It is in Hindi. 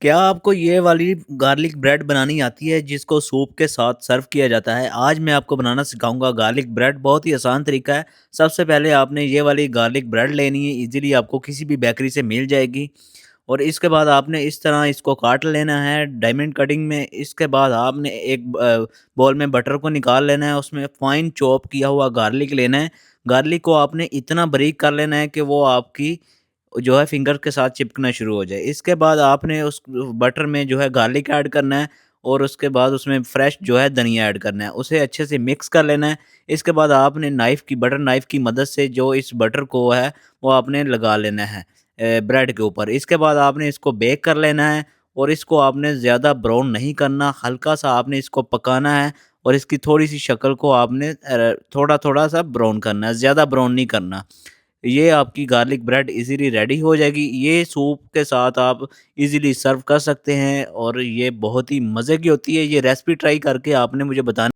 क्या आपको ये वाली गार्लिक ब्रेड बनानी आती है जिसको सूप के साथ सर्व किया जाता है? आज मैं आपको बनाना सिखाऊंगा गार्लिक ब्रेड। बहुत ही आसान तरीका है। सबसे पहले आपने ये वाली गार्लिक ब्रेड लेनी है। इजीली आपको किसी भी बेकरी से मिल जाएगी। और इसके बाद आपने इस तरह इसको काट लेना है डायमंड कटिंग में। इसके बाद आपने एक बॉल में बटर को निकाल लेना है। उसमें फाइन चॉप किया हुआ गार्लिक लेना है। गार्लिक को आपने इतना बारीक कर लेना है कि वो आपकी जो है फिंगर के साथ चिपकना शुरू हो जाए। इसके बाद आपने उस बटर में जो है गार्लिक ऐड करना है और उसके बाद उसमें फ्रेश जो है धनिया ऐड करना है। उसे अच्छे से मिक्स कर लेना है। इसके बाद आपने नाइफ़ की बटर नाइफ़ की मदद से जो इस बटर को है वो आपने लगा लेना है ब्रेड के ऊपर। इसके बाद आपने इसको बेक कर लेना है और इसको आपने ज़्यादा ब्राउन नहीं करना, हल्का-सा आपने इसको पकाना है और इसकी थोड़ी-सी शक्ल को आपने थोड़ा-थोड़ा सा ब्राउन करना है, ज़्यादा ब्राउन नहीं करना। ये आपकी गार्लिक ब्रेड इज़िली रेडी हो जाएगी। ये सूप के साथ आप इज़िली सर्व कर सकते हैं और ये बहुत ही मज़े की होती है। ये रेसिपी ट्राई करके आपने मुझे बताना